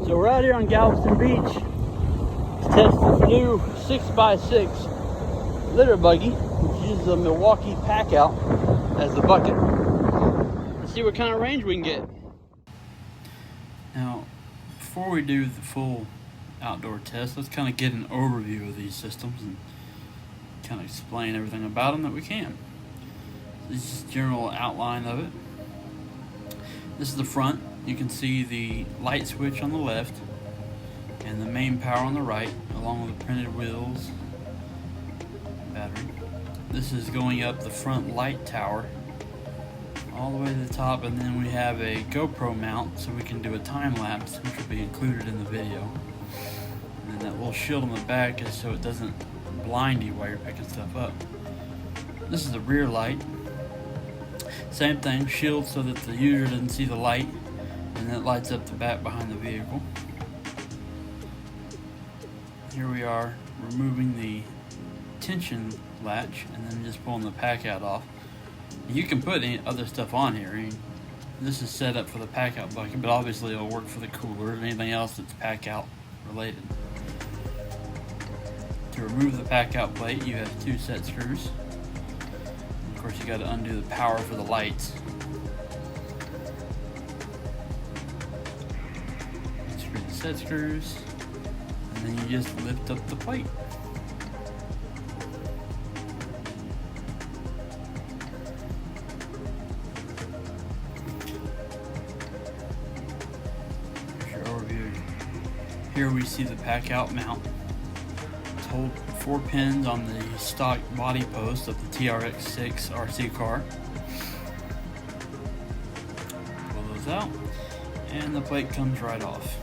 So we're out here on Galveston Beach to test this new 6x6 litter buggy, which uses a Milwaukee Packout as the bucket. Let's see what kind of range we can get. Now, before we do the full outdoor test, let's kind of get an overview of these systems and kind of explain everything about them that we can. This is just a general outline of it. This is the front. You can see the light switch on the left and the main power on the right, along with the printed wheels, battery. This is going up the front light tower all the way to the top, and then we have a GoPro mount so we can do a time lapse, which will be included in the video. And then that little shield on the back is so it doesn't blind you while you're picking stuff up. This is the rear light. Same thing, shield so that the user doesn't see the light, and that lights up the back behind the vehicle. Here we are removing the tension latch and then just pulling the pack out off. You can put any other stuff on here. I mean, this is set up for the pack out bucket, but obviously it'll work for the cooler and anything else that's pack out related. To remove the pack out plate, you have 2 set screws. And of course, you got to undo the power for the lights. Unscrew the set screws, and then you just lift up the plate. Here we see the pack out mount. It's hold 4 pins on the stock body post of the TRX6 RC car. Pull those out, and the plate comes right off.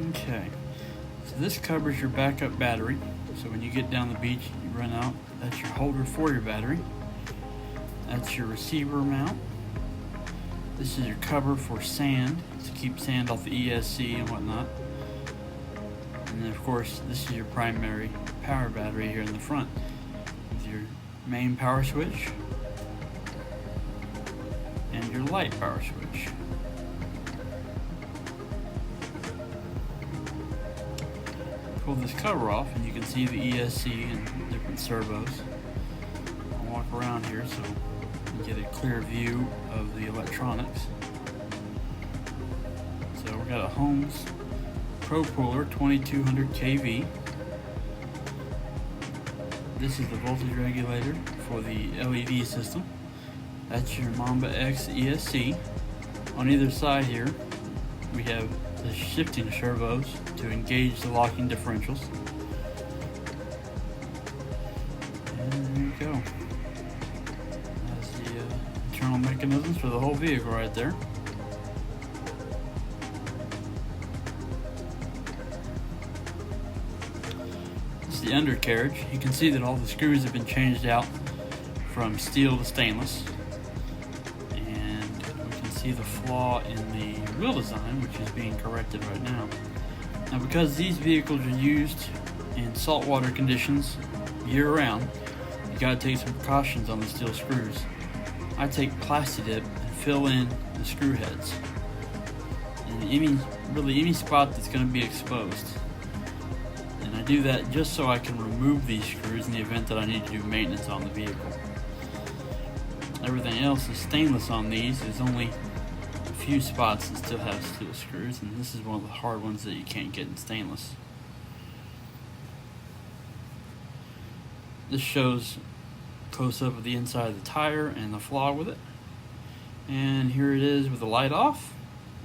Okay. So this covers your backup battery. So when you get down the beach, you run out. That's your holder for your battery. That's your receiver mount. This is your cover for sand, to keep sand off the ESC and whatnot. And then of course, this is your primary power battery here in the front, with your main power switch and your light power switch. Pull this cover off and you can see the ESC and different servos. I'll walk around here so you get a clear view of the electronics. So we've got a Holmes Pro Puller 2200 kV. This is the voltage regulator for the LED system. That's your Mamba X ESC. On either side here we have the shifting servos to engage the locking differentials. And there you go. That's the internal mechanisms for the whole vehicle right there. This is the undercarriage. You can see that all the screws have been changed out from steel to stainless. See the flaw in the wheel design, which is being corrected right now. Now, because these vehicles are used in saltwater conditions year-round, you gotta take some precautions on the steel screws. I take Plasti-Dip and fill in the screw heads in any spot that's going to be exposed. And I do that just so I can remove these screws in the event that I need to do maintenance on the vehicle. Everything else is stainless on these. There's only a few spots that still have steel screws, and this is one of the hard ones that you can't get in stainless. This shows close-up of the inside of the tire and the flaw with it. And here it is with the light off,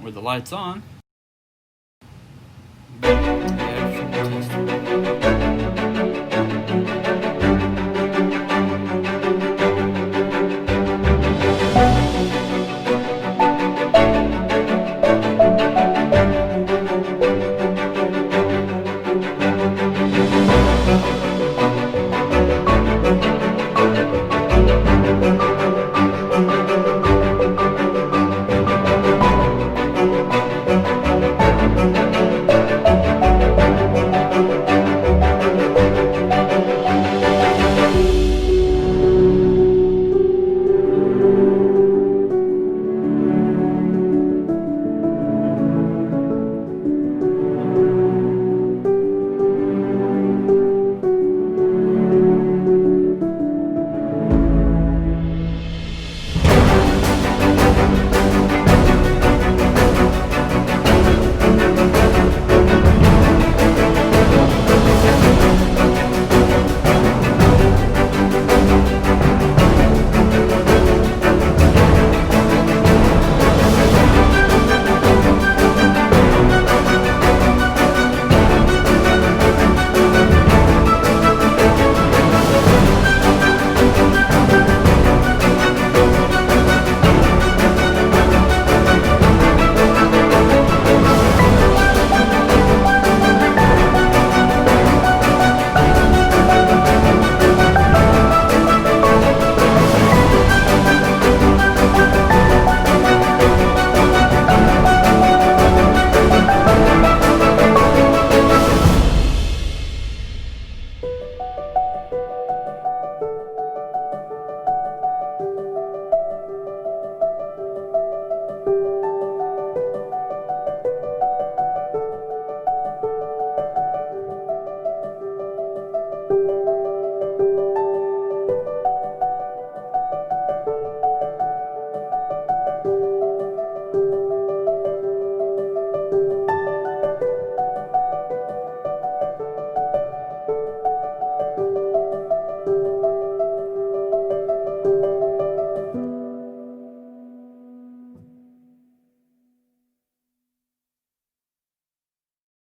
with the lights on. The actual test